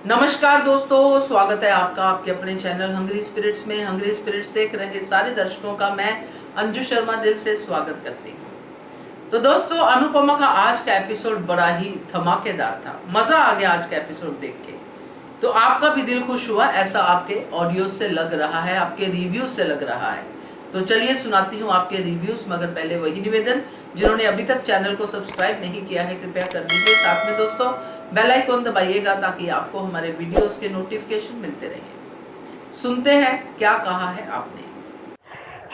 नमस्कार दोस्तों, स्वागत है आपका आपके अपने चैनल हंग्री स्पिरिट्स में। हंग्री स्पिरिट्स देख रहे सारे दर्शकों का मैं अंजू शर्मा दिल से स्वागत करती हूँ। तो दोस्तों, अनुपमा का आज का एपिसोड बड़ा ही धमाकेदार था। मजा आ गया आज का एपिसोड देख के। तो आपका भी दिल खुश हुआ, ऐसा आपके ऑडियो से लग रहा है, आपके रिव्यू से लग रहा है। तो चलिए सुनाती हूँ आपके रिव्यूज, मगर पहले वही निवेदन, जिन्होंने अभी तक चैनल को सब्सक्राइब नहीं किया है कृपया कर दीजिए। साथ में दोस्तों बेल आइकन दबाइएगा ताकि आपको हमारे वीडियोस के नोटिफिकेशन मिलते रहें। सुनते हैं क्या कहा है आपने।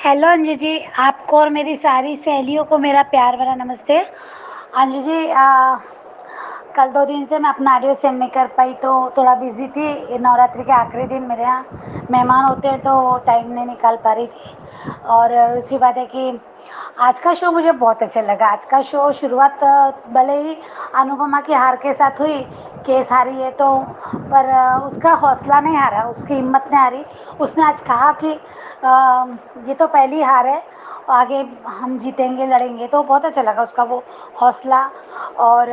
हेलो अंजू जी, आपको और मेरी सारी सहेलियों को मेरा प्यार भरा नमस्ते। अंजू जी, कल 2 दिन से मैं अपना ऑडियो सेंड नहीं कर पाई, तो थोड़ा बिजी थी। नवरात्रि के आखिरी दिन मेरे यहाँ मेहमान होते हैं तो टाइम नहीं निकाल पा रही थी। और दूसरी बात है कि आज का शो मुझे बहुत अच्छा लगा। आज का शो शुरुआत भले ही अनुपमा की हार के साथ हुई, केस हारी है तो, पर उसका हौसला नहीं हारा, उसकी हिम्मत नहीं हारी। उसने आज कहा कि ये तो पहली हार है, आगे हम जीतेंगे, लड़ेंगे। तो बहुत अच्छा लगा उसका वो हौसला। और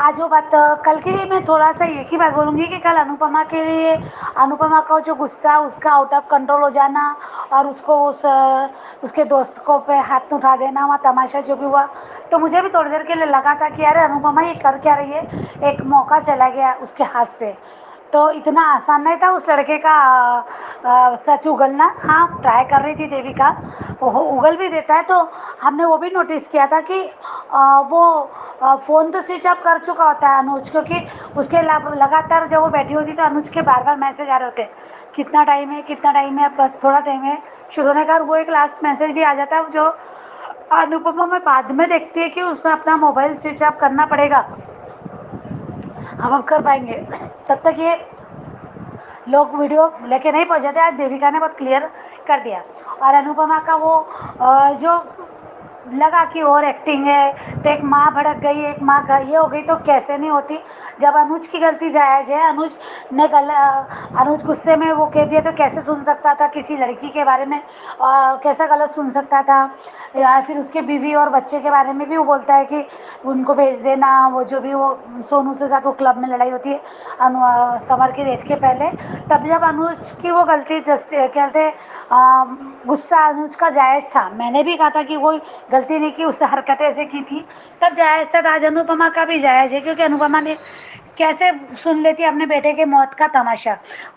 आज वो बात, कल के लिए मैं थोड़ा सा एक ही बात बोलूँगी कि कल अनुपमा के लिए, अनुपमा का जो गुस्सा, उसका आउट ऑफ कंट्रोल हो जाना और उसको उसके दोस्त को पे हाथ उठा देना, वहाँ तमाशा जो भी हुआ, तो मुझे भी थोड़ी देर के लिए लगा था कि अरे अनुपमा ये कर क्या रही है, एक मौका चला गया उसके हाथ से। तो इतना आसान नहीं था उस लड़के का सच उगलना। हाँ, ट्राई कर रही थी देविका, वो उगल भी देता है। तो हमने वो भी नोटिस किया था कि वो फ़ोन तो स्विच ऑफ कर चुका होता है अनुज, क्योंकि उसके लगातार जब वो बैठी होती तो अनुज के बार बार मैसेज आ रहे होते, कितना टाइम है, कितना टाइम है, बस थोड़ा टाइम है, शुरू होने का। वो एक लास्ट मैसेज भी आ जाता है जो अनुपमा में बाद में देखती है कि उसमें अपना मोबाइल स्विच ऑफ करना पड़ेगा, हम कर पाएंगे। तब तक ये लोग वीडियो लेके नहीं पहुंचे थे। आज देविका ने बहुत क्लियर कर दिया। और अनुपमा का वो जो लगा कि और एक्टिंग है, तो एक माँ भड़क गई, एक माँ ये हो गई, तो कैसे नहीं होती। जब अनुज की गलती जायज़ है, अनुज ने अनुज गुस्से में वो कह दिया, तो कैसे सुन सकता था किसी लड़की के बारे में, और कैसा गलत सुन सकता था। या फिर उसके बीवी और बच्चे के बारे में भी वो बोलता है कि उनको भेज देना, वो जो भी वो सोनू से साथ वो क्लब में लड़ाई होती है समर की डेट के पहले। तब जब अनुज की वो गलती जस्ट कहते गुस्सा अनुज का जायज़ था, मैंने भी कहा था कि वो गलती नहीं की, उससे हरकतें ऐसे की थी, तब जायज़ था। आज अनुपमा का भी जायज़ है, क्योंकि अनुपमा ने कैसे सुन लेती अपने बेटे के मौत का तमाशा।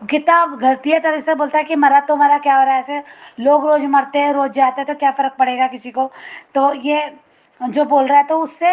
कितना घटिया तरह से बोलता है कि मरा तो मरा, क्या हो रहा है, ऐसे लोग रोज़ मरते हैं, रोज़ जाते हैं, तो क्या फ़र्क पड़ेगा किसी को। तो ये जो बोल रहा है, तो उससे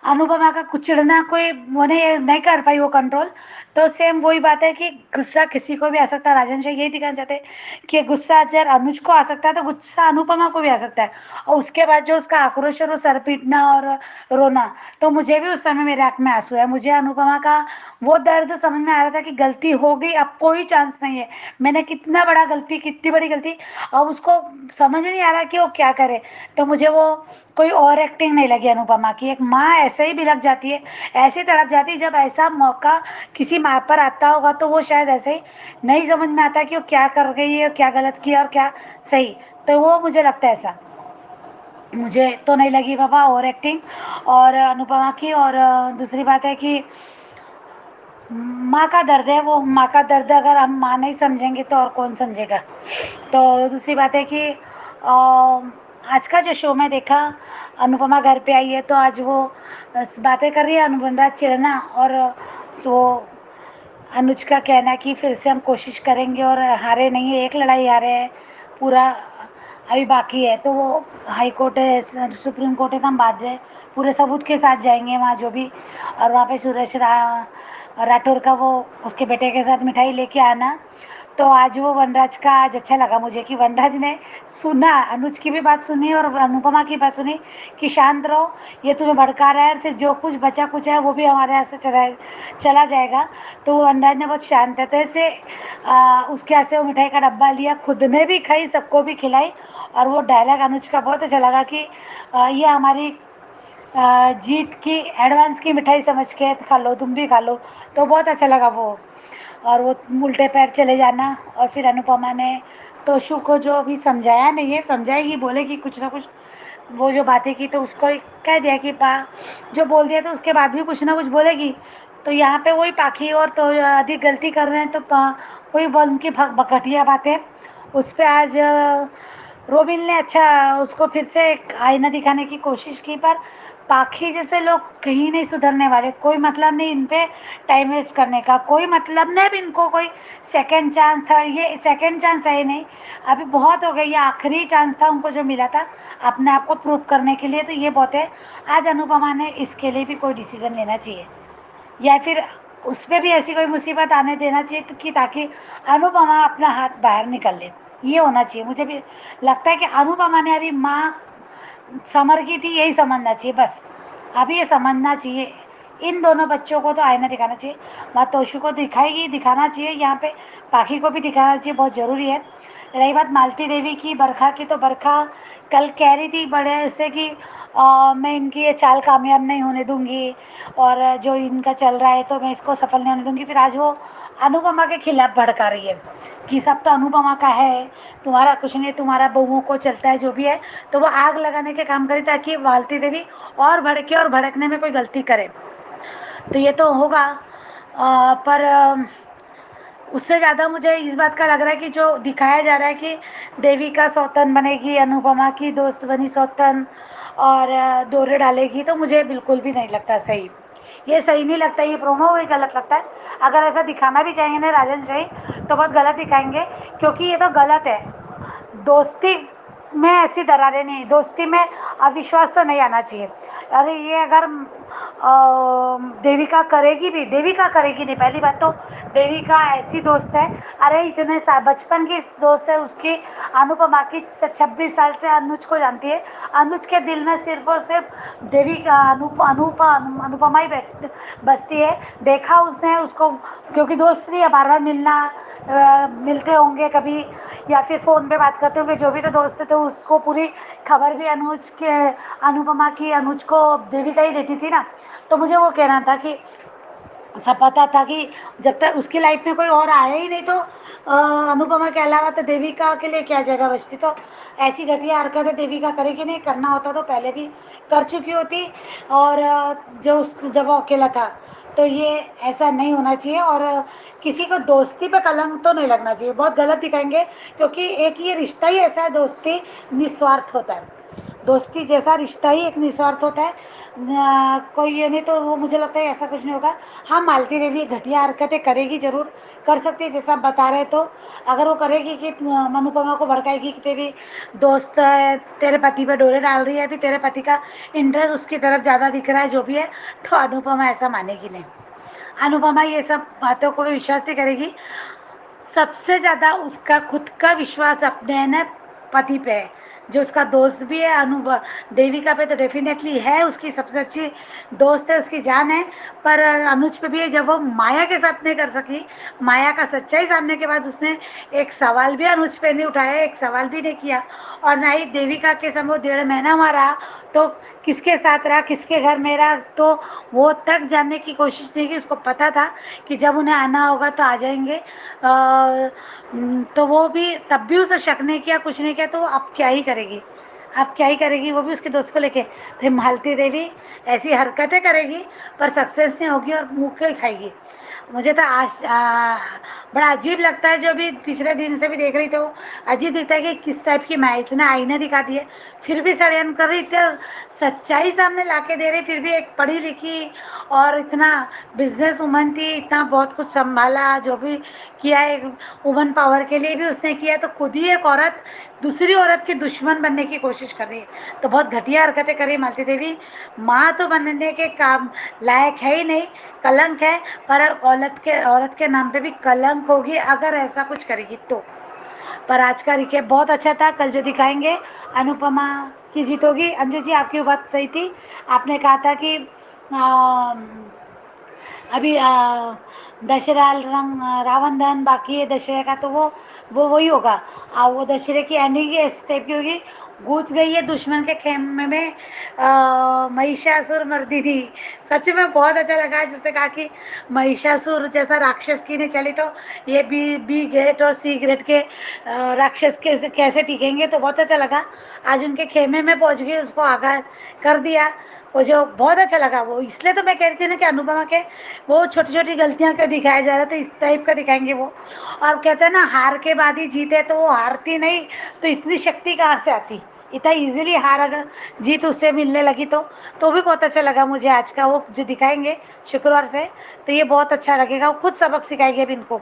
अनुपमा का कुचलना कोई वो नहीं कर पाई वो कंट्रोल। तो सेम वही बात है कि गुस्सा किसी को भी आ सकता है। राजन शाह यही दिखाना चाहते हैं कि गुस्सा अगर अनुज को आ सकता है तो गुस्सा अनुपमा को भी आ सकता है। और उसके बाद जो उसका आक्रोश और वो सर पीटना और रोना, तो मुझे भी उस समय मेरे आँख में आंसू है। मुझे अनुपमा का वो दर्द समझ में आ रहा था कि गलती हो गई, अब कोई चांस नहीं है, मैंने कितना बड़ा गलती, कितनी बड़ी गलती, अब उसको समझ नहीं आ रहा कि वो क्या करे। तो मुझे वो कोई और एक्टिंग नहीं लगी अनुपमा की। एक माँ ऐसे ही बिलक जाती है, ऐसे ही तड़प जाती है। जब ऐसा मौका किसी माँ पर आता होगा तो वो शायद ऐसे ही नहीं समझ में आता कि वो क्या कर गई है, क्या गलत किया और क्या सही। तो वो मुझे लगता है ऐसा, मुझे तो नहीं लगी बाबा और एक्टिंग और अनुपमा की। और दूसरी बात है कि माँ का दर्द है, वो माँ का दर्द अगर हम माँ नहीं समझेंगे तो और कौन समझेगा। तो दूसरी बात है कि आज का जो शो में देखा, अनुपमा घर पे आई है तो आज वो बातें कर रही है, अनुबंधा चिढ़ना, और वो अनुज का कहना कि फिर से हम कोशिश करेंगे और हारे नहीं है, एक लड़ाई हारे हैं, पूरा अभी बाकी है। तो वो हाई कोर्ट है, सुप्रीम कोर्ट है, तो हम बाद में पूरे सबूत के साथ जाएंगे वहाँ जो भी। और वहाँ पे सुरेश राठौर का वो उसके बेटे के साथ मिठाई लेके आना। तो आज वो वनराज का आज अच्छा लगा मुझे कि वनराज ने सुना, अनुज की भी बात सुनी और अनुपमा की बात सुनी कि शांत रहो, ये तुम्हें भड़का रहा है, फिर जो कुछ बचा कुछ है वो भी हमारे यहाँ से चला जाएगा। तो वनराज ने बहुत शांतता से उसके यहाँ से वो मिठाई का डब्बा लिया, खुद ने भी खाई, सबको भी खिलाई। और वो डायलॉग अनुज का बहुत अच्छा लगा कि ये हमारी जीत की एडवांस की मिठाई समझ के खा लो, तुम भी खा लो। तो बहुत अच्छा लगा वो। और वो उल्टे पैर चले जाना। और फिर अनुपमा ने तोशु को जो भी समझाया, नहीं है समझाएगी, बोलेगी कुछ ना कुछ, वो जो बातें की तो उसको कह दिया कि पा जो बोल दिया तो उसके बाद भी कुछ ना कुछ बोलेगी। तो यहाँ पे वही पाखी और तो अधिक गलती कर रहे हैं, तो वही उनकी घटिया बातें उस पर आज रोबिन ने अच्छा उसको फिर से एक आईना दिखाने की कोशिश की, पर पाखी जैसे लोग कहीं नहीं सुधरने वाले। कोई मतलब नहीं इन पे टाइम वेस्ट करने का, कोई मतलब नहीं। अब इनको कोई सेकंड चांस था, ये सेकंड चांस है ही नहीं, अभी बहुत हो गई, ये आखिरी चांस था उनको जो मिला था अपने आप को प्रूव करने के लिए। तो ये बहुत है, आज अनुपमा ने इसके लिए भी कोई डिसीजन लेना चाहिए, या फिर उस पर भी ऐसी कोई मुसीबत आने देना चाहिए कि ताकि अनुपमा अपना हाथ बाहर निकल ले। ये होना चाहिए। मुझे भी लगता है कि अनुपमा ने अभी माँ समर की थी यही समझना चाहिए बस। अभी ये समझना चाहिए, इन दोनों बच्चों को तो आईना दिखाना चाहिए। माँ तोशु को दिखाएगी, दिखाना चाहिए, यहाँ पे पाखी को भी दिखाना चाहिए, बहुत ज़रूरी है। रही बात मालती देवी की, बरखा की, तो बरखा कल कह रही थी बड़े से कि मैं इनकी ये चाल कामयाब नहीं होने दूंगी, और जो इनका चल रहा है तो मैं इसको सफल नहीं होने दूंगी। फिर आज वो अनुपमा के खिलाफ भड़का रही है कि सब तो अनुपमा का है, तुम्हारा कुछ नहीं, तुम्हारा बहुओं को चलता है जो भी है। तो वो आग लगाने के काम करी ताकि मालती देवी और भड़के और भड़कने में कोई गलती करे। तो ये तो होगा, पर उससे ज़्यादा मुझे इस बात का लग रहा है कि जो दिखाया जा रहा है कि देविका सौतन बनेगी, अनुपमा की दोस्त बनी सौतन और दौरे डालेगी, तो मुझे बिल्कुल भी नहीं लगता सही। ये सही नहीं लगता, ये प्रोमो भी गलत लगता है। अगर ऐसा दिखाना भी चाहेंगे ना राजन शाही तो बहुत गलत दिखाएंगे, क्योंकि ये तो गलत है। दोस्ती में ऐसी दरारें नहीं, दोस्ती में अविश्वास तो नहीं आना चाहिए। अरे ये अगर देविका करेगी भी, देविका करेगी नहीं, पहली बात तो देविका ऐसी दोस्त है, अरे इतने बचपन की दोस्त है उसकी, अनुपमा की 26 साल से अनुज को जानती है। अनुज के दिल में सिर्फ और सिर्फ देविका अनुपमा ही बसती है। देखा उसने उसको, क्योंकि दोस्त नहीं है, बार बार मिलते होंगे कभी, या फिर फ़ोन पे बात करते होंगे, जो भी तो दोस्त थे, तो उसको पूरी खबर भी अनुज के अनुपमा की अनुज को देविका ही देती थी ना। तो मुझे वो कहना था कि सब पता था कि जब तक उसकी लाइफ में कोई और आया ही नहीं, तो अनुपमा के अलावा तो देविका के लिए क्या जगह बचती। तो ऐसी घटिया हरकतें देविका करेगी नहीं, करना होता तो पहले भी कर चुकी होती। और जब वो अकेला था, तो ये ऐसा नहीं होना चाहिए। और किसी को दोस्ती पे कलंक तो नहीं लगना चाहिए, बहुत गलत दिखाएंगे, क्योंकि एक ये रिश्ता ही ऐसा है, दोस्ती निस्वार्थ होता है। दोस्ती जैसा रिश्ता ही एक निस्वार्थ होता है, कोई ये नहीं। तो वो मुझे लगता है ऐसा कुछ नहीं होगा। हाँ, मालती देवी घटिया हरकतें करेगी, जरूर कर सकती है जैसा आप बता रहे। तो अगर वो करेगी कि अनुपमा को भड़काएगी कि तेरी दोस्त तेरे पति पे डोरे डाल रही है, फिर तेरे पति का इंटरेस्ट उसकी तरफ ज़्यादा दिख रहा है जो भी है, तो अनुपमा ऐसा मानेगी नहीं। अनुपमा ये सब बातों को भी विश्वास नहीं करेगी। सबसे ज़्यादा उसका खुद का विश्वास अपने न पति पे है, जो उसका दोस्त भी है। देविका पे तो डेफिनेटली है, उसकी सबसे अच्छी दोस्त है, उसकी जान है। पर अनुज पे भी है। जब वो माया के साथ नहीं कर सकी, माया का सच्चाई सामने के बाद उसने एक सवाल भी अनुज पे नहीं उठाया, एक सवाल भी नहीं किया, और ना ही देविका के समय 1.5 महीना वहाँ रहा तो किसके साथ रहा, किसके घर में रहा, तो वो तक जानने की कोशिश नहीं की। उसको पता था कि जब उन्हें आना होगा तो आ जाएंगे। तो वो भी तब भी उसे शक नहीं किया, कुछ नहीं किया। तो अब क्या ही करेगी, अब क्या ही करेगी, वो भी उसके दोस्त को लेके। तो मालती देवी ऐसी हरकतें करेगी पर सक्सेस नहीं होगी और मुँह के खाएगी। मुझे तो बड़ा अजीब लगता है, जो भी पिछले दिन से भी देख रही तो अजीब दिखता है कि किस टाइप की माँ, इतना आईना दिखाती है फिर भी षड्यंत्र कर रही, इतना सच्चाई सामने ला के दे रही, फिर भी एक पढ़ी लिखी और इतना बिजनेस वुमन थी, इतना बहुत कुछ संभाला, जो भी किया एक वुमन पावर के लिए भी उसने किया, तो खुद ही एक औरत दूसरी औरत की दुश्मन बनने की कोशिश कर रही है। तो बहुत घटिया हरकतें कर रही है मालती देवी। माँ तो बनने के काम लायक है ही नहीं, कलंक है। पर औरत के नाम पे भी कलंक होगी अगर ऐसा कुछ करेगी तो। पर आज का रिकेप बहुत अच्छा था। कल जो दिखाएंगे अनुपमा की जीत होगी। अंजू जी, आपकी बात सही थी, आपने कहा था कि अभी दशहरा रावण दहन बाकी है दशहरे का, तो वो वही होगा। वो दशहरे की एंडिंग इस टाइप की होगी। घुस गई है दुश्मन के खेमे में महिषासुर मर्दी थी। सच में बहुत अच्छा लगा जिसने कहा कि महिषासुर जैसा राक्षस की नहीं चली, तो ये बी ग्रेड और सी ग्रेड के राक्षस कैसे टिकेंगे। तो बहुत अच्छा लगा। आज उनके खेमे में पहुंच गई, उसको आगाह कर दिया। वो जो बहुत अच्छा लगा वो, इसलिए तो मैं कह रही थी ना कि अनुपमा के वो छोटी छोटी गलतियां क्यों दिखाया जा रहा है, तो इस टाइप का दिखाएंगे वो। और कहते हैं ना हार के बाद ही जीत है, तो वो हारती नहीं तो इतनी शक्ति कहाँ से आती, इतना इजीली हार अगर जीत उससे मिलने लगी तो भी बहुत अच्छा लगा मुझे आज का वो जो दिखाएंगे शुक्रवार से। तो ये बहुत अच्छा लगेगा, वो खुद सबक सिखाएगी अब इनको,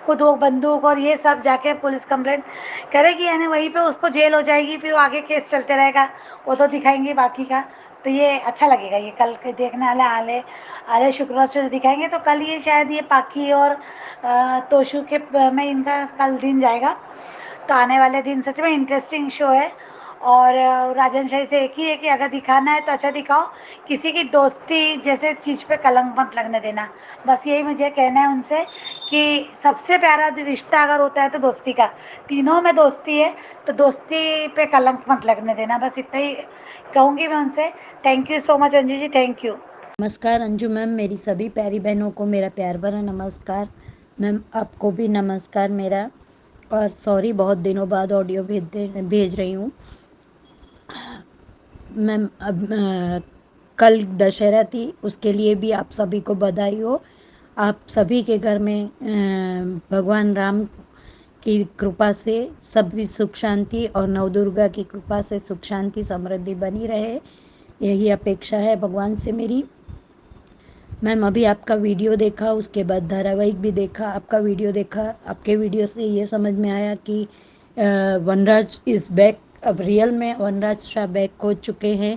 खुद वो बंदूक और ये सब जाके पुलिस कंप्लेंट करेगी, यानी वहीं पे उसको जेल हो जाएगी, फिर वो आगे केस चलते रहेगा, वो तो दिखाएंगे बाकी का। तो ये अच्छा लगेगा, ये कल के देखने वाले आले आले शुक्रवार से दिखाएंगे। तो कल ये शायद ये पाकी और तोशु के में इनका कल दिन जाएगा। तो आने वाले दिन सच में इंटरेस्टिंग शो है। और राजन शाही से एक ही है कि अगर दिखाना है तो अच्छा दिखाओ, किसी की दोस्ती जैसे चीज़ पे कलंक मत लगने देना। बस यही मुझे कहना है उनसे कि सबसे प्यारा रिश्ता अगर होता है तो दोस्ती का, तीनों में दोस्ती है तो दोस्ती पे कलंक मत लगने देना, बस इतना ही कहूँगी मैं उनसे। Thank you so much Anju ji, thank you. नमस्कार अंजू मैम, मेरी सभी प्यारी बहनों को मेरा प्यार भरा नमस्कार। मैम आपको भी नमस्कार मेरा। और सॉरी बहुत दिनों बाद ऑडियो भेज रही हूँ मैम। अब कल दशहरा थी, उसके लिए भी आप सभी को बधाई हो। आप सभी के घर में भगवान राम की कृपा से सभी सुख शांति और नवदुर्गा की कृपा से सुख शांति समृद्धि बनी रहे, यही अपेक्षा है भगवान से मेरी। मैम अभी आपका वीडियो देखा, उसके बाद धारावाहिक भी देखा। आपका वीडियो देखा, आपके वीडियो से ये समझ में आया कि वनराज इज़ बैक। अब रियल में वनराज शाह बैक हो चुके हैं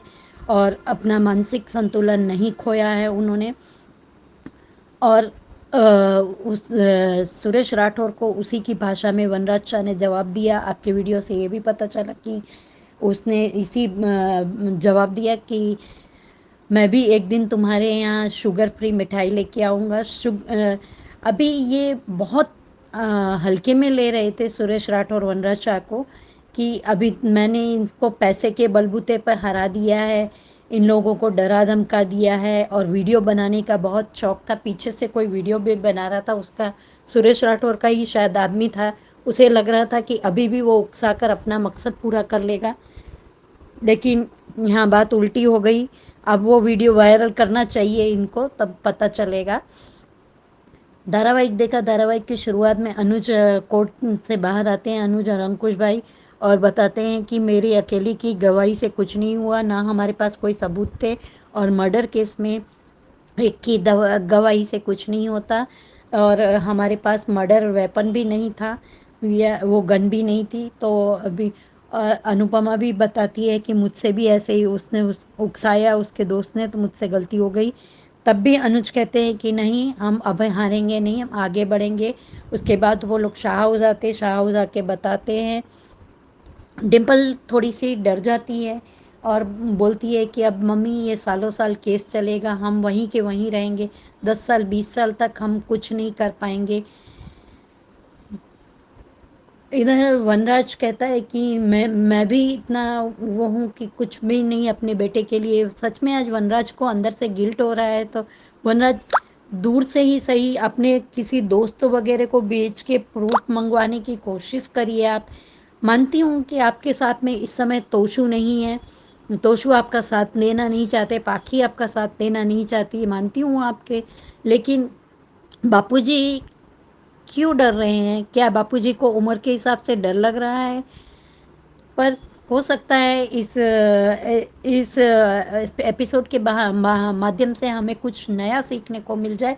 और अपना मानसिक संतुलन नहीं खोया है उन्होंने। और सुरेश राठौर को उसी की भाषा में वनराज शाह ने जवाब दिया। आपके वीडियो से ये भी पता चला कि उसने इसी जवाब दिया कि मैं भी एक दिन तुम्हारे यहाँ शुगर फ्री मिठाई लेके आऊँगा। अभी ये बहुत हल्के में ले रहे थे सुरेश राठौर वनराज शाह को कि अभी मैंने इनको पैसे के बलबूते पर हरा दिया है, इन लोगों को डरा धमका दिया है। और वीडियो बनाने का बहुत शौक था, पीछे से कोई वीडियो भी बना रहा था, उसका सुरेश राठौर का ही शायद आदमी था। उसे लग रहा था कि अभी भी वो उकसा कर अपना मकसद पूरा कर लेगा, लेकिन यहाँ बात उल्टी हो गई। अब वो वीडियो वायरल करना चाहिए इनको, तब पता चलेगा। धारावाहिक देखा, धारावाहिक की शुरुआत में अनुज कोर्ट से बाहर आते हैं, अनुज और अंकुश भाई, और बताते हैं कि मेरी अकेली की गवाही से कुछ नहीं हुआ, ना हमारे पास कोई सबूत थे, और मर्डर केस में एक की गवाही से कुछ नहीं होता, और हमारे पास मर्डर वेपन भी नहीं था, या वो गन भी नहीं थी। तो अभी और अनुपमा भी बताती है कि मुझसे भी ऐसे ही उसने उकसाया उसके दोस्त ने, तो मुझसे गलती हो गई। तब भी अनुज कहते हैं कि नहीं, हम अब हारेंगे नहीं, हम आगे बढ़ेंगे। उसके बाद वो लोग शाह हो जाते, शाह हो जाके बताते हैं। डिम्पल थोड़ी सी डर जाती है और बोलती है कि अब मम्मी ये सालों साल केस चलेगा, हम वहीं के वहीं रहेंगे, 10 साल 20 साल तक हम कुछ नहीं कर पाएंगे। इधर वनराज कहता है कि मैं भी इतना वो हूँ कि कुछ भी नहीं अपने बेटे के लिए। सच में आज वनराज को अंदर से गिल्ट हो रहा है, तो वनराज दूर से ही सही अपने किसी दोस्त वगैरह को बेच के प्रूफ मंगवाने की कोशिश करिए आप। मानती हूँ कि आपके साथ में इस समय तोशु नहीं है, तोशु आपका साथ लेना नहीं चाहते, पाखी आपका साथ लेना नहीं चाहती, मानती हूँ आपके, लेकिन बापूजी क्यों डर रहे हैं? क्या बापूजी को उम्र के हिसाब से डर लग रहा है? पर हो सकता है इस एपिसोड के माध्यम से हमें कुछ नया सीखने को मिल जाए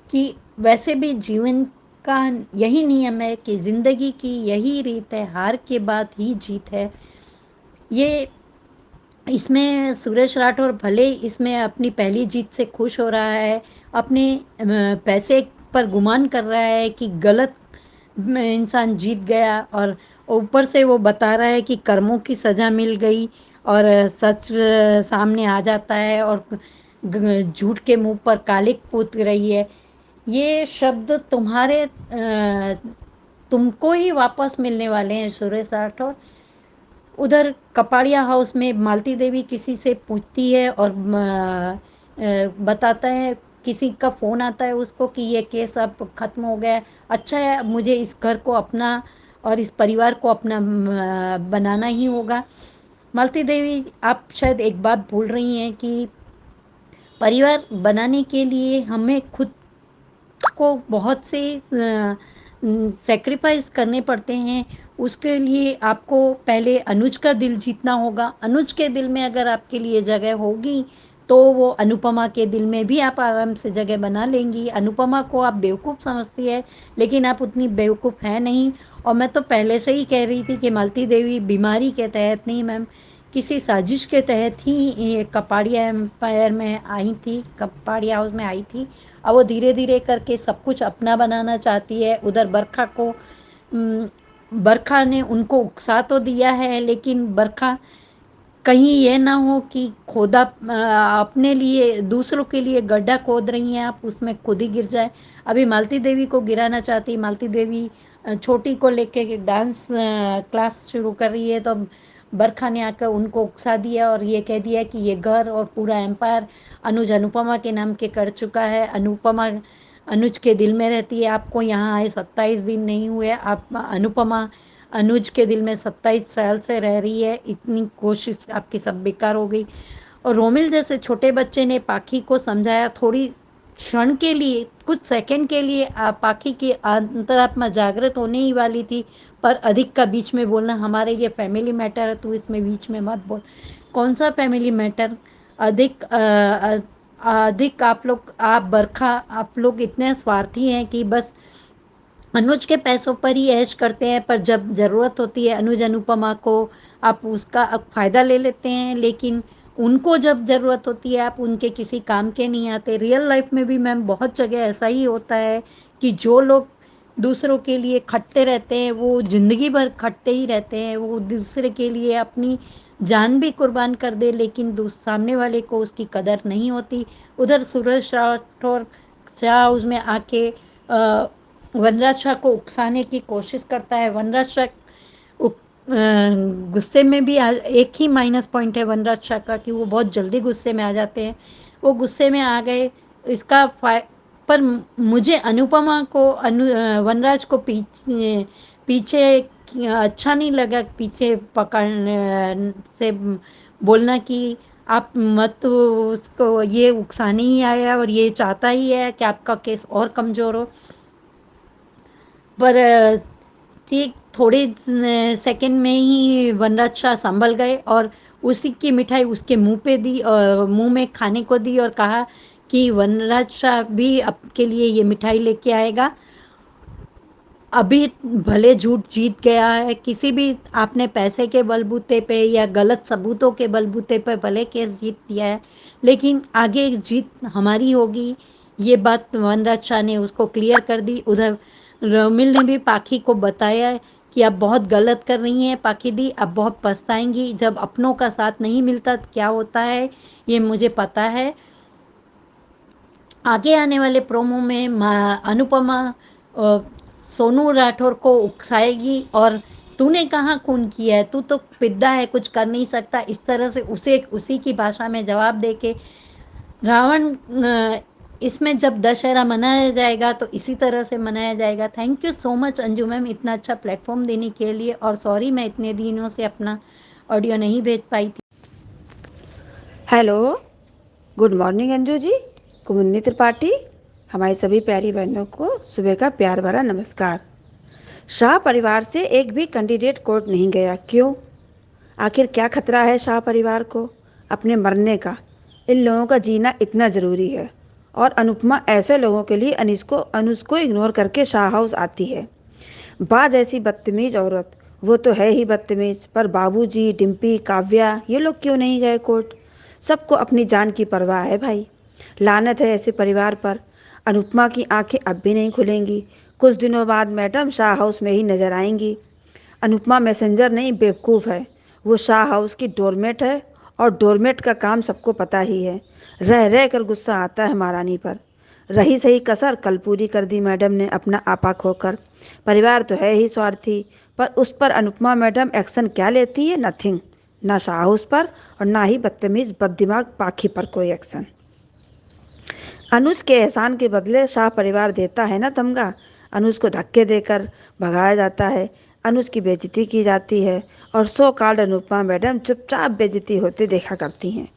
कि वैसे भी जीवन का यही नियम है कि ज़िंदगी की यही रीत है, हार के बाद ही जीत है। ये इसमें सुरेश राठौर भले इसमें अपनी पहली जीत से खुश हो रहा है, अपने पैसे पर गुमान कर रहा है कि गलत इंसान जीत गया, और ऊपर से वो बता रहा है कि कर्मों की सज़ा मिल गई और सच सामने आ जाता है, और झूठ के मुंह पर कालिक पूत रही है। ये शब्द तुमको ही वापस मिलने वाले हैं सुरेश राठौर। उधर कपाड़िया हाउस में मालती देवी किसी से पूछती है और बताता है, किसी का फ़ोन आता है उसको कि ये केस अब ख़त्म हो गया है, अच्छा है, अब मुझे इस घर को अपना और इस परिवार को अपना बनाना ही होगा। मालती देवी, आप शायद एक बात भूल रही हैं कि परिवार बनाने के लिए हमें खुद को बहुत से सेक्रीफाइस करने पड़ते हैं। उसके लिए आपको पहले अनुज का दिल जीतना होगा। अनुज के दिल में अगर आपके लिए जगह होगी तो वो अनुपमा के दिल में भी आप आराम से जगह बना लेंगी। अनुपमा को आप बेवकूफ़ समझती है, लेकिन आप उतनी बेवकूफ़ है नहीं। और मैं तो पहले से ही कह रही थी कि मालती देवी बीमारी के तहत नहीं मैम, किसी साजिश के तहत ही ये कपाड़िया एम्पायर में आई थी, कपाड़िया हाउस में आई थी। अब वो धीरे धीरे करके सब कुछ अपना बनाना चाहती है। उधर बरखा को बरखा ने उनको उकसा तो दिया है, लेकिन बरखा कहीं ये ना हो कि खोदा अपने लिए दूसरों के लिए गड्ढा खोद रही हैं आप, उसमें खुद ही गिर जाए। अभी मालती देवी को गिराना चाहती, मालती देवी छोटी को लेके डांस क्लास शुरू कर रही है, तो अब बरखा ने आकर उनको उकसा दिया और ये कह दिया कि ये घर और पूरा एम्पायर अनुज अनुपमा के नाम के कर चुका है। अनुपमा अनुज के दिल में रहती है। आपको यहाँ आए 27 दिन नहीं हुए, आप अनुपमा अनुज के दिल में 27 साल से रह रही है। इतनी कोशिश आपकी सब बेकार हो गई। और रोमिल जैसे छोटे बच्चे ने पाखी को समझाया, थोड़ी क्षण के लिए, कुछ सेकंड के लिए पाखी की अंतरात्मा जागृत होने ही वाली थी, पर अधिक का बीच में बोलना, हमारे ये फैमिली मैटर है, तू इसमें बीच में मत बोल। कौन सा फैमिली मैटर? अधिक अधिक आप बरखा, आप लोग इतने स्वार्थी हैं कि बस अनुज के पैसों पर ही ऐश करते हैं, पर जब ज़रूरत होती है अनुज अनुपमा को, आप उसका फ़ायदा ले लेते हैं। लेकिन उनको जब ज़रूरत होती है आप उनके किसी काम के नहीं आते। रियल लाइफ में भी मैम बहुत जगह ऐसा ही होता है कि जो लोग दूसरों के लिए खटते रहते हैं वो ज़िंदगी भर खटते ही रहते हैं। वो दूसरे के लिए अपनी जान भी कुर्बान कर दे, लेकिन सामने वाले को उसकी कदर नहीं होती। उधर सूरज राठौर शाह उसमें आके वनराज शाह को उकसाने की कोशिश करता है। वनराज शाह गुस्से में भी एक ही माइनस पॉइंट है वनराज शाह का कि वो बहुत जल्दी गुस्से में आ जाते हैं। वो गुस्से में आ गए, इसका पर मुझे अनुपमा को वनराज को पीछे अच्छा नहीं लगा, पीछे पकड़ से बोलना कि आप मत उसको, ये उकसाने ही आया और ये चाहता ही है कि आपका केस और कमज़ोर हो। पर ठीक थोड़े सेकंड में ही वनराज शाह संभल गए और उसी की मिठाई उसके मुंह पे दी, मुंह में खाने को दी और कहा कि वनराज शाह भी आपके लिए ये मिठाई लेके आएगा। अभी भले झूठ जीत गया है, किसी भी आपने पैसे के बलबूते पे या गलत सबूतों के बलबूते पे भले केस जीत दिया है, लेकिन आगे जीत हमारी होगी। ये बात वनराज शाह ने उसको क्लियर कर दी। उधर रोमिल ने भी पाखी को बताया कि आप बहुत गलत कर रही हैं पाखी दी, आप बहुत पछताएंगी। जब अपनों का साथ नहीं मिलता तो क्या होता है ये मुझे पता है। आगे आने वाले प्रोमो में अनुपमा सोनू राठौर को उकसाएगी और तूने कहाँ खून किया है, तू तो पिद्दा है, कुछ कर नहीं सकता, इस तरह से उसी की भाषा में जवाब दे के रावण इसमें जब दशहरा मनाया जाएगा तो इसी तरह से मनाया जाएगा। Thank you so much Anju ma'am इतना अच्छा प्लेटफॉर्म देने के लिए, और सॉरी मैं इतने दिनों से अपना ऑडियो नहीं भेज पाई थी। Hello, good morning Anju ji, कुमुन्नी Tripathi. हमारी सभी प्यारी बहनों को सुबह का प्यार भरा नमस्कार। शाह परिवार से एक भी कैंडिडेट कोर्ट नहीं गया, क्यों? आखिर क्या खतरा है शाह परिवार को? अपने मरने का। इन लोगों का जीना इतना ज़रूरी है, और अनुपमा ऐसे लोगों के लिए अनुज को इग्नोर करके शाह हाउस आती है। बाज ऐसी बदतमीज औरत, वो तो है ही बदतमीज, पर बाबूजी, डिम्पी, काव्या ये लोग क्यों नहीं गए कोर्ट? सबको अपनी जान की परवाह है भाई। लानत है ऐसे परिवार पर। अनुपमा की आंखें अब भी नहीं खुलेंगी। कुछ दिनों बाद मैडम शाह हाउस में ही नजर आएंगी। अनुपमा मैसेंजर नहीं, बेवकूफ़ है। वो शाह हाउस की डोरमेट है, और डोरमेट का काम सबको पता ही है। रह रह कर गुस्सा आता है महारानी पर। रही सही कसर कल पूरी कर दी मैडम ने अपना आपा खोकर। परिवार तो है ही स्वार्थी, पर उस पर अनुपमा मैडम एक्शन क्या लेती है? नथिंग। ना शाह हाउस पर और ना ही बदतमीज बददिमाग पाखी पर कोई एक्शन। अनुज के एहसान के बदले शाह परिवार देता है ना तमगा। अनुज को धक्के देकर भगाया जाता है, अनुज की बेइज्जती की जाती है, और सो कॉल्ड अनुपमा मैडम चुपचाप बेइज्जती होते देखा करती हैं।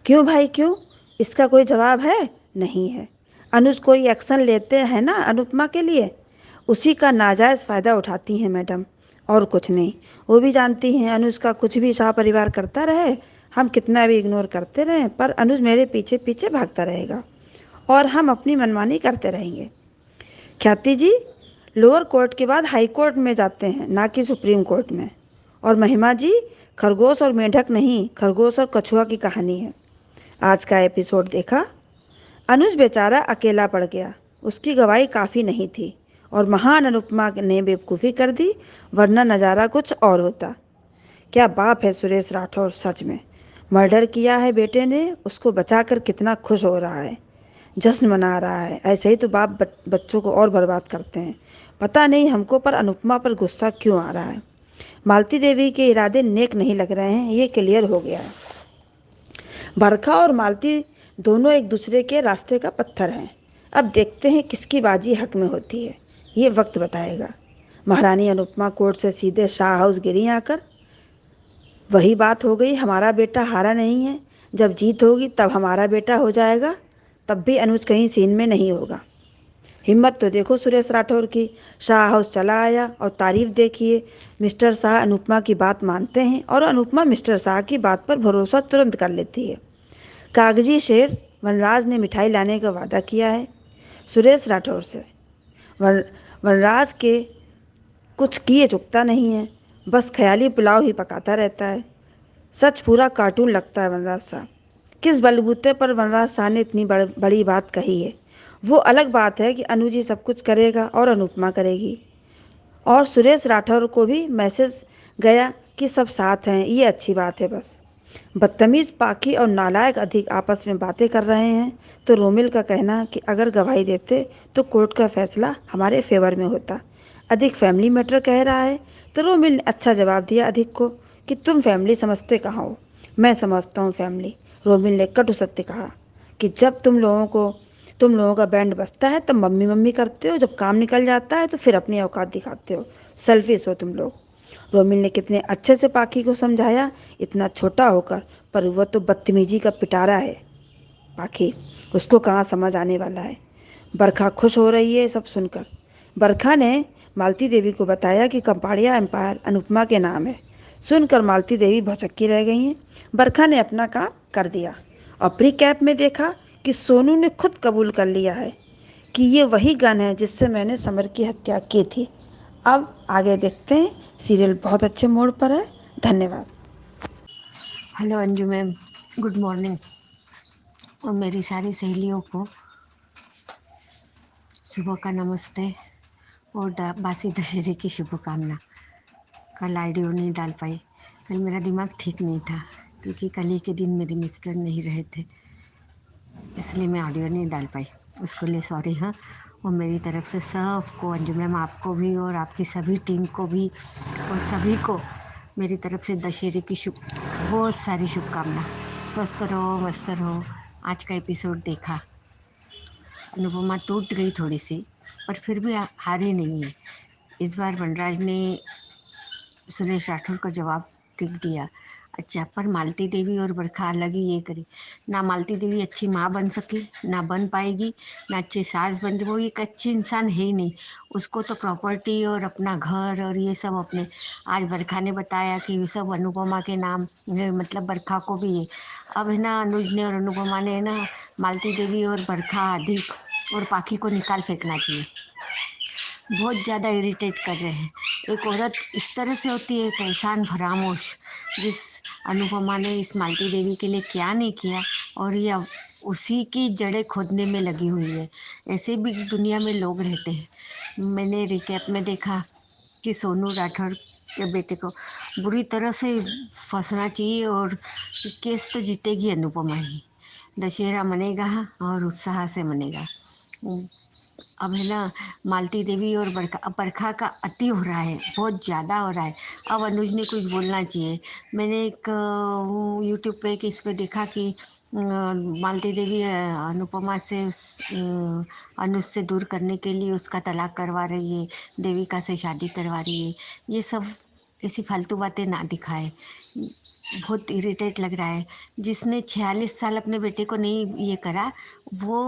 क्यों भाई क्यों? इसका कोई जवाब है? नहीं है। अनुज कोई एक्शन लेते हैं ना अनुपमा के लिए, उसी का नाजायज़ फ़ायदा उठाती हैं मैडम, और कुछ नहीं। वो भी जानती हैं अनुज का कुछ भी शाह परिवार करता रहे, हम कितना भी इग्नोर करते रहें, पर अनुज मेरे पीछे पीछे भागता रहेगा और हम अपनी मनमानी करते रहेंगे। ख्याति जी लोअर कोर्ट के बाद हाई कोर्ट में जाते हैं, ना कि सुप्रीम कोर्ट में। और महिमा जी खरगोश और मेढक नहीं, खरगोश और कछुआ की कहानी है। आज का एपिसोड देखा? अनुज बेचारा अकेला पड़ गया, उसकी गवाही काफ़ी नहीं थी और महान अनुपमा ने बेवकूफ़ी कर दी, वरना नज़ारा कुछ और होता। क्या बाप है सुरेश राठौर, सच में मर्डर किया है बेटे ने, उसको बचाकर कितना खुश हो रहा है, जश्न मना रहा है। ऐसे ही तो बाप बच्चों को और बर्बाद करते हैं। पता नहीं हमको पर अनुपमा पर गुस्सा क्यों आ रहा है। मालती देवी के इरादे नेक नहीं लग रहे हैं, ये क्लियर हो गया है। बरखा और मालती दोनों एक दूसरे के रास्ते का पत्थर हैं। अब देखते हैं किसकी बाजी हक में होती है, ये वक्त बताएगा। महारानी अनुपमा कोर्ट से सीधे शाह हाउस गिरी आकर। वही बात हो गई, हमारा बेटा हारा नहीं है, जब जीत होगी तब हमारा बेटा हो जाएगा, तब भी अनुज कहीं सीन में नहीं होगा। हिम्मत तो देखो सुरेश राठौर की, शाह हाउस चला आया और तारीफ देखिए। मिस्टर शाह अनुपमा की बात मानते हैं और अनुपमा मिस्टर शाह की बात पर भरोसा तुरंत कर लेती है। कागजी शेर वनराज ने मिठाई लाने का वादा किया है सुरेश राठौर से। वनराज के कुछ किए चुकता नहीं है, बस ख्याली पुलाव ही पकाता रहता है। सच पूरा कार्टून लगता है वनराज शाह। किस बलबूते पर वनराज शाह ने इतनी बड़ी बात कही है। वो अलग बात है कि अनुज ही सब कुछ करेगा और अनुपमा करेगी, और सुरेश राठौर को भी मैसेज गया कि सब साथ हैं, ये अच्छी बात है। बस बदतमीज़, पाखी और नालायक अधिक आपस में बातें कर रहे हैं, तो रोमिल का कहना कि अगर गवाही देते तो कोर्ट का फैसला हमारे फेवर में होता। अधिक फैमिली मैटर कह रहा है, तो रोमिल ने अच्छा जवाब दिया अधिक को कि तुम फैमिली समझते कहाँ हो, मैं समझता हूँ फैमिली। रोमिल ने कटु सत्य कहा कि जब तुम लोगों का बैंड बजता है तब मम्मी मम्मी करते हो, जब काम निकल जाता है तो फिर अपनी औकात दिखाते हो, सेल्फिश हो तुम लोग। रोमिल ने कितने अच्छे से पाखी को समझाया, इतना छोटा होकर, पर वह तो बदतमीजी का पिटारा है पाखी, उसको कहाँ समझ आने वाला है। बरखा खुश हो रही है सब सुनकर। बरखा ने मालती देवी को बताया कि कंपाड़िया एम्पायर अनुपमा के नाम है। सुनकर मालती देवी भौचक्की रह गई हैं। बरखा ने अपना काम कर दिया और प्री कैप में देखा कि सोनू ने खुद कबूल कर लिया है कि ये वही गन है जिससे मैंने समर की हत्या की थी। अब आगे देखते हैं, सीरियल बहुत अच्छे मोड़ पर है। धन्यवाद। Hello Anju ma'am, good morning. और मेरी सारी सहेलियों को सुबह का नमस्ते और बासी दशहरे की शुभकामना। कल ऑडियो नहीं डाल पाई, कल मेरा दिमाग ठीक नहीं था क्योंकि कल ही के दिन मेरे मिस्टर नहीं रहे थे, इसलिए मैं ऑडियो नहीं डाल पाई, उसके लिए सॉरी। हाँ, और मेरी तरफ से सबको, अंजू मैम आपको भी और आपकी सभी टीम को भी और सभी को मेरी तरफ से दशहरे की बहुत सारी शुभकामना। स्वस्थ रहो, मस्त रहो। आज का एपिसोड देखा, अनुपमा टूट गई थोड़ी सी, पर फिर भी हारी नहीं है। इस बार वनराज ने सुरेश राठौर का जवाब ठीक दिया। अच्छा, पर मालती देवी और बरखा अलग ही ये करी। ना मालती देवी अच्छी माँ बन सकी, ना बन पाएगी, ना अच्छी सास बन, वो एक अच्छी इंसान है ही नहीं। उसको तो प्रॉपर्टी और अपना घर और ये सब अपने, आज बरखा ने बताया कि ये सब अनुपमा के नाम, मतलब बरखा को भी है। अब है ना, अनुज ने और अनुपमा ने है ना, मालती देवी और बरखा अधिक और पाखी को निकाल फेंकना चाहिए। बहुत ज़्यादा इरिटेट कर रहे हैं। एक औरत इस तरह से होती है, एक एहसान फरामोश, जिस अनुपमा ने इस मालती देवी के लिए क्या नहीं किया, और ये उसी की जड़ें खोदने में लगी हुई है। ऐसे भी दुनिया में लोग रहते हैं। मैंने रिकैप में देखा कि सोनू राठौर के बेटे को बुरी तरह से फंसना चाहिए और केस तो जीतेगी अनुपमा ही। दशहरा मनेगा और उत्साह से मनेगा। अब है ना, मालती देवी और बरखा का अति हो रहा है, बहुत ज़्यादा हो रहा है। अब अनुज ने कुछ बोलना चाहिए। मैंने एक यूट्यूब पे कि इस पे देखा कि मालती देवी अनुपमा से अनुज से दूर करने के लिए उसका तलाक करवा रही है, देविका से शादी करवा रही है। ये सब ऐसी फालतू बातें ना दिखाए। बहुत इरिटेट लग रहा है। जिसने 46 साल अपने बेटे को नहीं ये करा, वो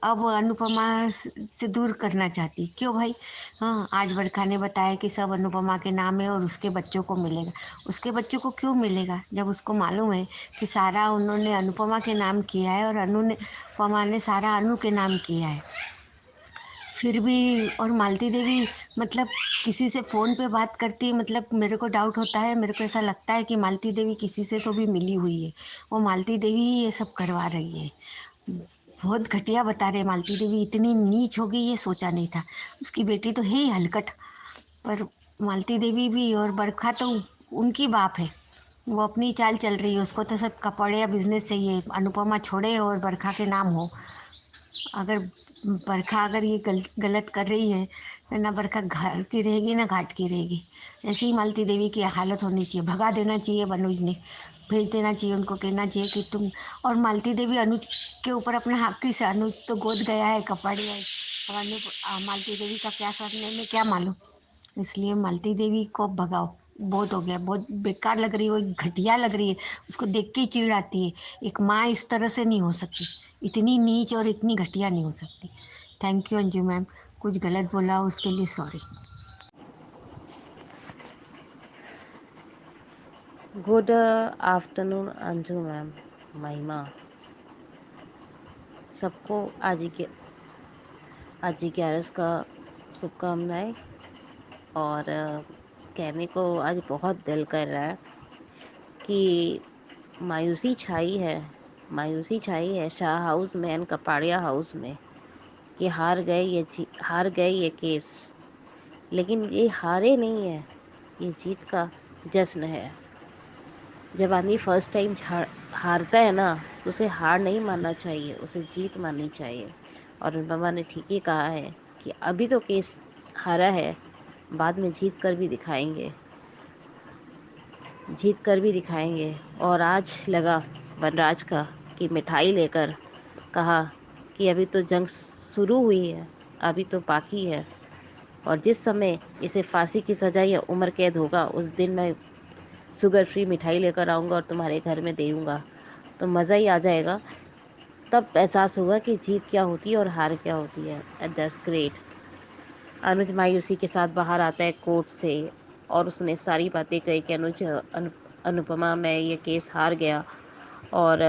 अब अनुपमा से दूर करना चाहती। क्यों भाई? हाँ, आज बरखा ने बताया कि सब अनुपमा के नाम है और उसके बच्चों को मिलेगा। उसके बच्चों को क्यों मिलेगा जब उसको मालूम है कि सारा उन्होंने अनुपमा के नाम किया है और अनुपमा ने सारा अनु के नाम किया है। फिर भी और मालती देवी मतलब किसी से फ़ोन पे बात करती है, मतलब मेरे को डाउट होता है, मेरे को ऐसा लगता है कि मालती देवी किसी से तो भी मिली हुई है। वो मालती देवी ही ये सब करवा रही है। बहुत घटिया बता रहे मालती देवी, इतनी नीच होगी ये सोचा नहीं था। उसकी बेटी तो है ही हलकट, पर मालती देवी भी और बरखा तो उनकी बाप है। वो अपनी चाल चल रही है, उसको तो सब कपड़े या बिजनेस चाहिए। अनुपमा छोड़े और बरखा के नाम हो। अगर बरखा अगर ये गलत कर रही है तो ना बरखा घर की रहेगी ना घाट की रहेगी। ऐसे ही मालती देवी की हालत होनी चाहिए, भगा देना चाहिए अनुज ने, भेज देना चाहिए उनको, कहना चाहिए कि तुम। और मालती देवी अनुज के ऊपर अपना हक से, अनुज तो गोद गया है कपड़े है, और मालती देवी का क्या करने में क्या मालूम। इसलिए मालती देवी को भगाओ, बहुत हो गया, बहुत बेकार लग रही है, वो घटिया लग रही है। उसको देख के ही चिढ़ आती है। एक माँ इस तरह से नहीं हो सकती, इतनी नीच और इतनी घटिया नहीं हो सकती। थैंक यू अंजू मैम, कुछ गलत बोला उसके लिए sorry. Good afternoon Anju ma'am, महिमा। सबको आज ही 11 का शुभकामनाएं। और कहने को आज बहुत दिल कर रहा है कि मायूसी छाई है शाह हाउस में एंड कपाड़िया हाउस में कि हार गए ये केस। लेकिन ये हारे नहीं है, ये जीत का जश्न है। जब आदमी फर्स्ट टाइम हारता है ना, तो उसे हार नहीं मानना चाहिए, उसे जीत माननी चाहिए। और अनुपमा ने ठीक ही कहा है कि अभी तो केस हारा है, बाद में जीत कर भी दिखाएंगे। और आज लगा वनराज का कि मिठाई लेकर कहा कि अभी तो जंग शुरू हुई है, अभी तो बाकी है। और जिस समय इसे फांसी की सज़ा या उम्र कैद होगा, उस दिन मैं शुगर फ्री मिठाई लेकर आऊँगा और तुम्हारे घर में देऊँगा, तो मज़ा ही आ जाएगा। तब एहसास होगा कि जीत क्या होती है और हार क्या होती है। And that's great. अनुज मायूसी के साथ बाहर आता है कोर्ट से और उसने सारी बातें कही कि अनुपमा मैं ये केस हार गया। और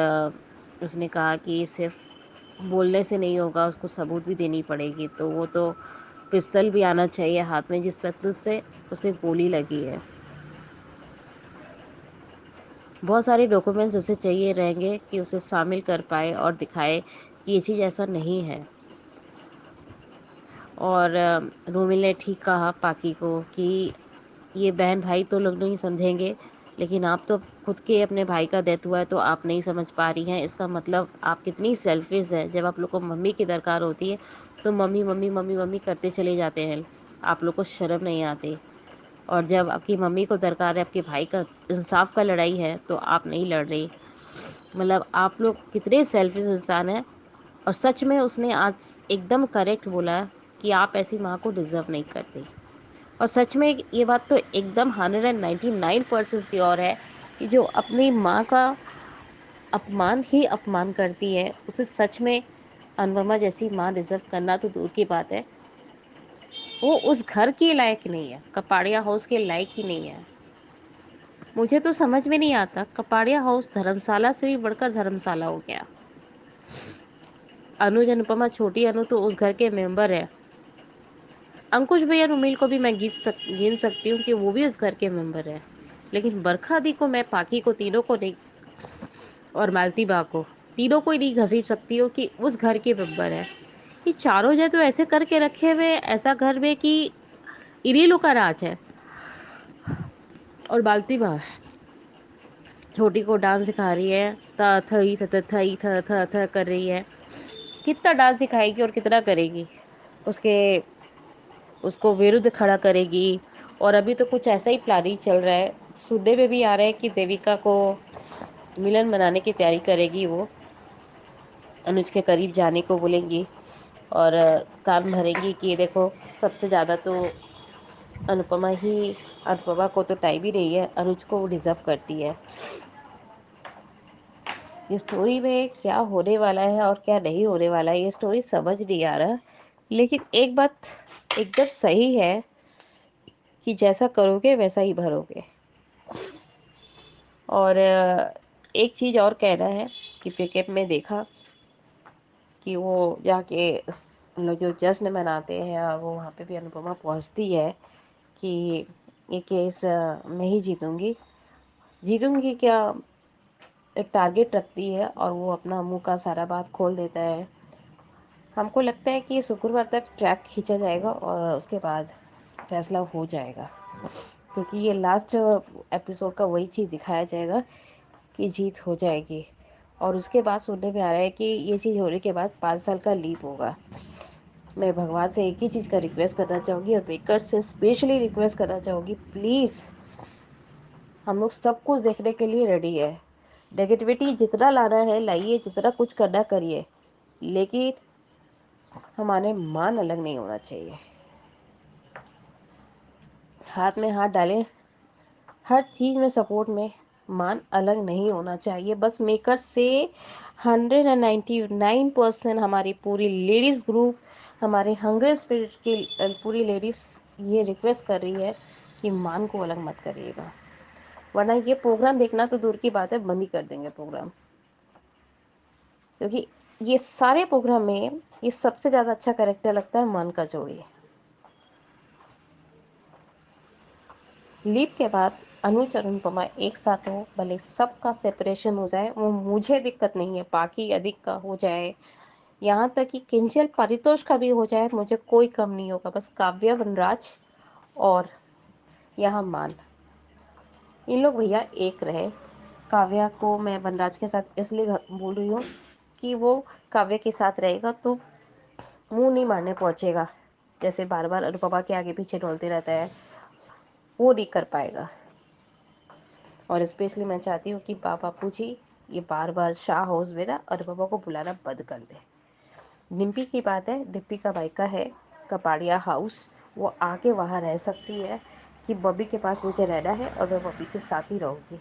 उसने कहा कि सिर्फ बोलने से नहीं होगा, उसको सबूत भी देनी पड़ेगी। तो वो तो पिस्तल भी आना चाहिए हाथ में, जिस पिस्तल से उसे गोली लगी है। बहुत सारे डॉक्यूमेंट्स ऐसे चाहिए रहेंगे कि उसे शामिल कर पाए और दिखाए कि ये चीज़ ऐसा नहीं है। और रोमिल ने ठीक कहा पाकी को कि ये बहन भाई तो लोग नहीं समझेंगे, लेकिन आप तो खुद के अपने भाई का डेथ हुआ है तो आप नहीं समझ पा रही हैं। इसका मतलब आप कितनी सेल्फिश हैं। जब आप लोग को मम्मी की दरकार होती है तो मम्मी मम्मी मम्मी मम्मी करते चले जाते हैं, आप लोग को शर्म नहीं आती। और जब आपकी मम्मी को दरकार है, आपके भाई का इंसाफ का लड़ाई है, तो आप नहीं लड़ रही। मतलब आप लोग कितने सेल्फिश इंसान हैं। और सच में उसने आज एकदम करेक्ट बोला कि आप ऐसी माँ को डिज़र्व नहीं करते। और सच में ये बात तो एकदम 199% श्योर है कि जो अपनी माँ का अपमान करती है, उसे सच में अनुपमा जैसी माँ डिज़र्व करना तो दूर की बात है, वो उस घर के लायक नहीं है, कपाड़िया हाउस के लायक ही नहीं है। मुझे तो समझ में नहीं आता, कपाड़िया हाउस धर्मशाला से भी बढ़कर धर्मशाला हो गया। अनुज अनुपमा छोटी अनु तो उस घर के मेंबर है। अंकुश भैया रुमिल को भी मैं गिन सकती हूँ कि वो भी उस घर के मेंबर है। लेकिन बरखा दी को, मैं पाकी को, तीनों को नहीं, और मालती बा को, तीनों को ही नहीं घसीट सकती हो कि उस घर के मेंबर है। ये चारों जो तो ऐसे करके रखे हुए ऐसा घर में कि इरीलू का राज है। और मालती बा छोटी को डांस सिखा रही है, थ थई थ थ थई थ थ थ कर रही है। कितना डांस सिखाएगी और कितना करेगी, उसको विरुद्ध खड़ा करेगी। और अभी तो कुछ ऐसा ही प्लानिंग चल रहा है, सुनने में भी आ रहा है कि देविका को मिलन बनाने की तैयारी करेगी। वो अनुज के करीब जाने को बोलेंगी और कान भरेंगी कि देखो सबसे ज़्यादा तो अनुपमा को तो टाइम ही नहीं है, अनुज को वो डिजर्व करती है। ये स्टोरी में क्या होने वाला है और क्या नहीं होने वाला है, ये स्टोरी समझ नहीं आ रहा। लेकिन एक बात एकदम सही है कि जैसा करोगे वैसा ही भरोगे। और एक चीज़ और कहना है कि पिकअप में देखा कि वो जाके लोग जो जश्न मनाते हैं और वो वहाँ पे भी अनुपमा पहुँचती है कि ये केस मैं ही जीतूंगी क्या टारगेट रखती है, और वो अपना मुंह का सारा बात खोल देता है। हमको लगता है कि शुक्रवार तक ट्रैक खींचा जाएगा और उसके बाद फैसला हो जाएगा, क्योंकि ये लास्ट एपिसोड का वही चीज़ दिखाया जाएगा कि जीत हो जाएगी। और उसके बाद सुनने में आ रहा है कि ये चीज़ होने के बाद 5 साल का लीव होगा। मैं भगवान से एक ही चीज़ का रिक्वेस्ट करना चाहूँगी और मेकर्स से स्पेशली रिक्वेस्ट करना चाहूँगी, प्लीज़ हम लोग सब कुछ देखने के लिए रेडी है। नेगेटिविटी जितना लाना है लाइए, जितना कुछ करना करिए, लेकिन हमारे मान अलग नहीं होना चाहिए। हाथ में हाथ डालें, हर चीज़ में सपोर्ट में मान अलग नहीं होना चाहिए। बस मेकर से 199% हमारी पूरी लेडीज़ ग्रुप, हमारे हंग्री स्पिरिट की पूरी लेडीज़ ये रिक्वेस्ट कर रही है कि मान को अलग मत करिएगा, वरना ये प्रोग्राम देखना तो दूर की बात है, बंद ही कर देंगे प्रोग्राम। क्योंकि ये सारे प्रोग्राम में ये सबसे ज़्यादा अच्छा कैरेक्टर लगता है मान का जोड़ी। लीप के बाद अनुज और अनुपमा एक साथ हो, भले सबका सेपरेशन हो जाए, वो मुझे दिक्कत नहीं है, बाकी अधिक का हो जाए, यहाँ तक कि किंजल परितोष का भी हो जाए, मुझे कोई कम नहीं होगा। बस काव्या वनराज और यहाँ मान, इन लोग भैया एक रहे। काव्या को मैं वनराज के साथ इसलिए बोल रही हूँ कि वो काव्या के साथ रहेगा तो मुंह नहीं मारने पहुंचेगा, जैसे बार बार अनुपमा के आगे पीछे डोलते रहता है, वो नहीं कर पाएगा। और स्पेशली मैं चाहती हूँ कि बापू जी ये बार बार शाह हाउस में ना अनुपमा को बुलाना बंद कर दे। डिम्पी की बात है, डिम्पी का भाईका है कपाड़िया हाउस, वो आके वहाँ रह सकती है कि बॉबी के पास मुझे रहना है और मैं बॉबी के साथ ही रहूँगी।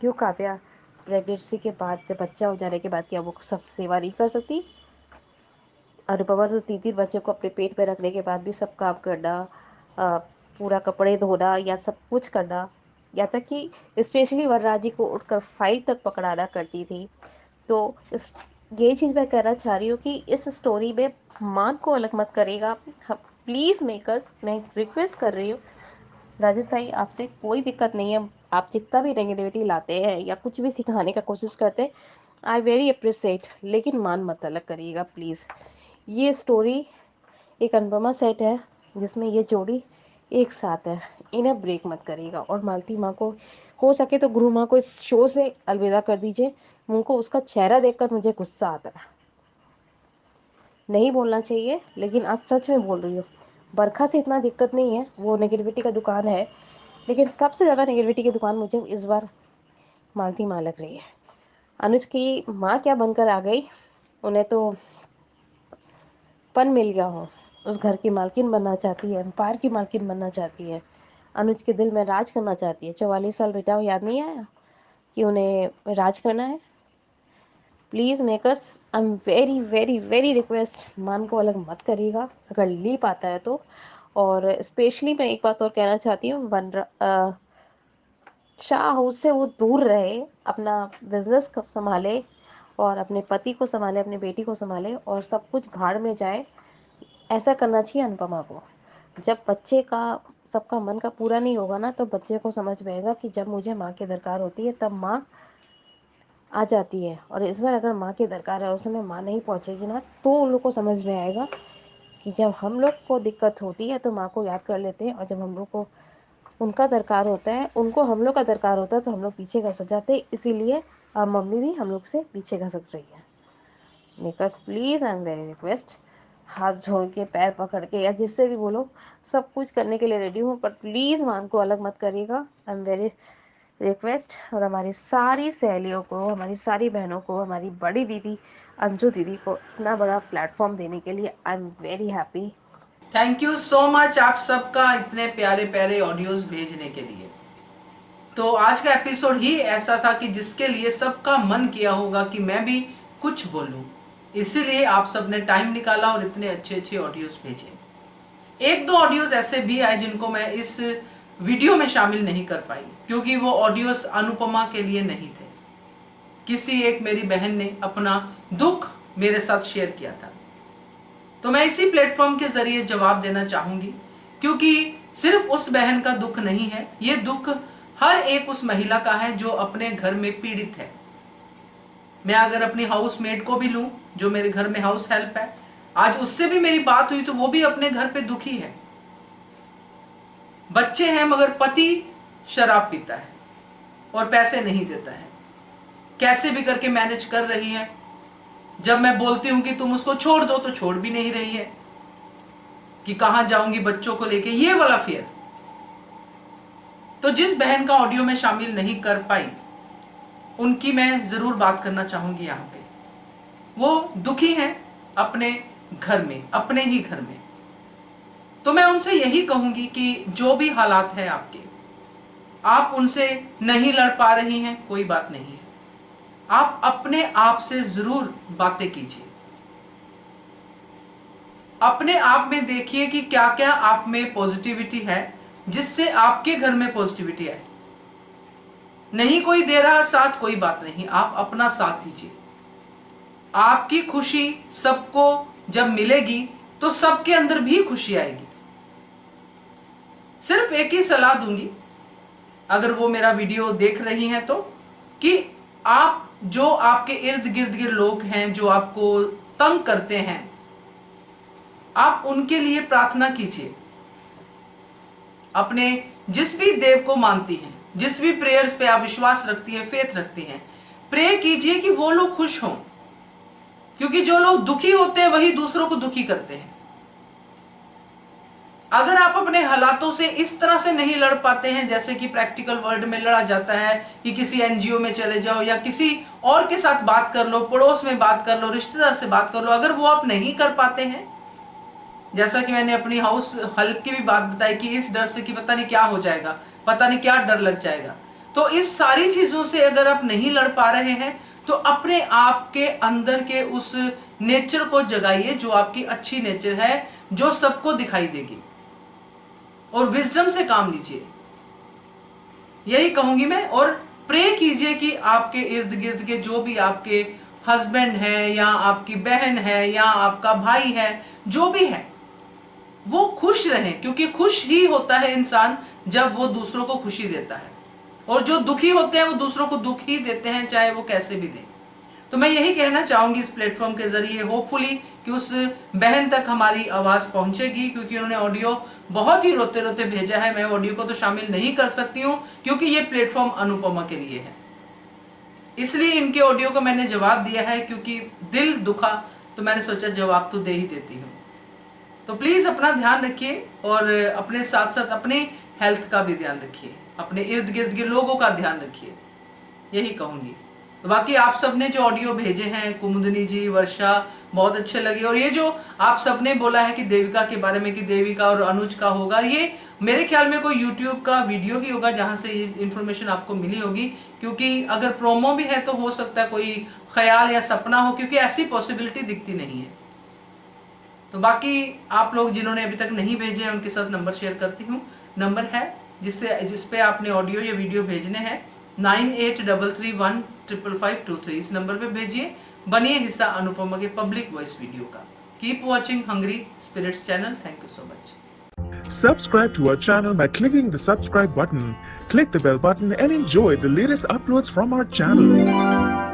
क्यों काव्या प्रेगनेंसी के बाद, जब बच्चा हो जाने के बाद, क्या वो सब सेवा नहीं कर सकती? अनुपमा तो 3 बच्चों को अपने पेट में रखने के बाद भी सब काम करना, पूरा कपड़े धोना या सब कुछ करना, यहाँ तक कि स्पेशली वरराज जी को उठकर फाइल तक पकड़ाना करती थी। तो इस ये चीज़ मैं कहना चाह रही हूँ कि इस स्टोरी में मान को अलग मत करेगा। प्लीज़ मेकर्स, मैं रिक्वेस्ट कर रही हूँ, राजेश साई आपसे कोई दिक्कत नहीं है, आप जितना भी नेगेटिविटी लाते हैं या कुछ भी सिखाने का कोशिश करते हैं, आई वेरी अप्रिशिएट, लेकिन मान मत अलग करिएगा प्लीज़। ये स्टोरी एक अनुपमा सेट है जिसमें ये जोड़ी एक साथ है, इन्हें ब्रेक मत करिएगा। और मालती माँ को हो सके तो गुरु माँ को इस शो से अलविदा कर दीजिए। मुझको उसका चेहरा देखकर मुझे गुस्सा आता है, नहीं बोलना चाहिए, लेकिन आज सच में बोल रही हूँ। बरखा से इतना दिक्कत नहीं है, वो नेगेटिविटी का दुकान है, लेकिन सबसे ज़्यादा नेगेटिविटी की दुकान मुझे इस बार मालती माँ लग रही है। अनुज की माँ क्या बनकर आ गई, उन्हें तो पन मिल गया हो, उस घर की मालकिन बनना चाहती है, एम्पायर की मालकिन बनना चाहती है, अनुज के दिल में राज करना चाहती है। 44 साल बेटा याद नहीं आया कि उन्हें राज करना है? Please makers, I am very very very request, मान को अलग मत करिएगा अगर लीप आता है तो। और स्पेशली मैं एक बात और कहना चाहती हूँ, शाह हाउस से वो दूर रहे, अपना बिजनेस संभाले और अपने पति को संभाले, अपनी बेटी को संभाले, और सब कुछ भाड़ में जाए, ऐसा करना चाहिए अनुपमा को। जब बच्चे का सबका मन का पूरा नहीं होगा ना, तो बच्चे को समझ में आएगा कि जब मुझे माँ की दरकार होती है तब माँ आ जाती है। और इस बार अगर माँ की दरकार है उस समय माँ नहीं पहुँचेगी ना, तो उन लोग को समझ में आएगा कि जब हम लोग को दिक्कत होती है तो माँ को याद कर लेते हैं, और जब हम लोग को उनका दरकार होता है, उनको हम लोग का दरकार होता है, तो हम लोग पीछे खसक जाते हैं। इसीलिए मम्मी भी हम लोग से पीछे खसक रही है। Makers please, I am very request, हाथ जोड़ के पैर पकड़ के या जिससे भी बोलो, सब कुछ करने के लिए रेडी हूँ, पर प्लीज़ मान को अलग मत करिएगा, आई एम वेरी रिक्वेस्ट। और हमारी सारी सहेलियों को, हमारी सारी बहनों को, हमारी बड़ी दीदी अंजू दीदी को इतना बड़ा प्लेटफॉर्म देने के लिए I am very happy. Thank you so much आप सबका इतने प्यारे प्यारे ऑडियोज भेजने के लिए। तो आज का एपिसोड ही ऐसा था कि जिसके लिए सबका मन किया होगा कि मैं भी कुछ बोलूं, इसीलिए आप सबने टाइम निकाला और इतने अच्छे अच्छे ऑडियोज भेजे। एक दो ऑडियोज ऐसे भी आए जिनको मैं इस वीडियो में शामिल नहीं कर पाई क्योंकि वो ऑडियोज अनुपमा के लिए नहीं थे। किसी एक मेरी बहन ने अपना दुख मेरे साथ शेयर किया था, तो मैं इसी प्लेटफॉर्म के जरिए जवाब देना चाहूंगी क्योंकि सिर्फ उस बहन का दुख नहीं है, ये दुख हर एक उस महिला का है जो अपने घर में पीड़ित है। मैं अगर अपनी हाउस मेड को भी लूं जो मेरे घर में हाउस हेल्प है, आज उससे भी मेरी बात हुई तो वो भी अपने घर पे दुखी है। बच्चे हैं मगर पति शराब पीता है और पैसे नहीं देता है, कैसे भी करके मैनेज कर रही है। जब मैं बोलती हूं कि तुम उसको छोड़ दो तो छोड़ भी नहीं रही है कि कहां जाऊंगी बच्चों को लेके, ये वाला फियर। तो जिस बहन का ऑडियो में शामिल नहीं कर पाई उनकी मैं जरूर बात करना चाहूंगी यहाँ पे। वो दुखी हैं अपने घर में, अपने ही घर में। तो मैं उनसे यही कहूंगी कि जो भी हालात है आपके, आप उनसे नहीं लड़ पा रही हैं, कोई बात नहीं है, आप अपने आप से जरूर बातें कीजिए। अपने आप में देखिए कि क्या क्या आप में पॉजिटिविटी है जिससे आपके घर में पॉजिटिविटी आए। नहीं कोई दे रहा साथ, कोई बात नहीं, आप अपना साथ दीजिए। आपकी खुशी सबको जब मिलेगी तो सबके अंदर भी खुशी आएगी। सिर्फ एक ही सलाह दूंगी अगर वो मेरा वीडियो देख रही हैं तो, कि आप जो आपके इर्द गिर्द के लोग हैं जो आपको तंग करते हैं, आप उनके लिए प्रार्थना कीजिए। अपने जिस भी देव को मानती हैं, जिस भी प्रेयर्स पे आप विश्वास रखती हैं, फेथ रखती हैं, प्रे कीजिए कि वो लोग खुश हों, क्योंकि जो लोग दुखी होते हैं वही दूसरों को दुखी करते हैं। अगर आप अपने हालातों से इस तरह से नहीं लड़ पाते हैं जैसे कि प्रैक्टिकल वर्ल्ड में लड़ा जाता है कि किसी एनजीओ में चले जाओ या किसी और के साथ बात कर लो, पड़ोस में बात कर लो, रिश्तेदार से बात कर लो, अगर वो आप नहीं कर पाते हैं, जैसा कि मैंने अपनी हाउस हेल्प की भी बात बताई कि इस डर से कि पता नहीं क्या हो जाएगा, पता नहीं क्या डर लग जाएगा, तो इस सारी चीजों से अगर आप नहीं लड़ पा रहे हैं तो अपने आप के अंदर के उस नेचर को जगाइए जो आपकी अच्छी नेचर है, जो सबको दिखाई देगी, और विजडम से काम लीजिए, यही कहूंगी मैं। और प्रे कीजिए कि आपके इर्द गिर्द के जो भी आपके हस्बैंड है या आपकी बहन है या आपका भाई है, जो भी है, वो खुश रहें, क्योंकि खुश ही होता है इंसान जब वो दूसरों को खुशी देता है, और जो दुखी होते हैं वो दूसरों को दुख ही देते हैं, चाहे वो कैसे भी दें। तो मैं यही कहना चाहूंगी इस प्लेटफॉर्म के जरिए, होपफुली कि उस बहन तक हमारी आवाज पहुंचेगी, क्योंकि उन्होंने ऑडियो बहुत ही रोते रोते भेजा है। मैं ऑडियो को तो शामिल नहीं कर सकती हूँ क्योंकि ये प्लेटफॉर्म अनुपमा के लिए है, इसलिए इनके ऑडियो को मैंने जवाब दिया है, क्योंकि दिल दुखा तो मैंने सोचा जवाब तो दे ही देती हूँ। तो प्लीज अपना ध्यान रखिए और अपने साथ साथ अपने हेल्थ का भी ध्यान रखिए, अपने इर्द गिर्द के लोगों का ध्यान रखिए, यही कहूंगी। तो बाकी आप सबने जो ऑडियो भेजे हैं, कुमुदनी जी, वर्षा, बहुत अच्छे लगे। और ये जो आप सबने बोला है कि देविका के बारे में कि देविका और अनुज का होगा, ये मेरे ख्याल में कोई यूट्यूब का वीडियो ही होगा जहां से ये इन्फॉर्मेशन आपको मिली होगी, क्योंकि अगर प्रोमो भी है तो हो सकता है कोई ख्याल या सपना हो, क्योंकि ऐसी पॉसिबिलिटी दिखती नहीं है। तो बाकी आप लोग जिन्होंने अभी तक नहीं भेजे हैं उनके साथ नंबर शेयर करती हूँ। नंबर है जिस पे आपने ऑडियो या वीडियो भेजने हैं 9833155523। इस नंबर पे भेजिए, बनिए हिस्सा अनुपमा के पब्लिक वॉइस वीडियो का। Keep watching Hungry Spirits channel. Thank you so much. Subscribe to our channel by clicking the subscribe button. Click the bell button and enjoy the latest uploads from our channel.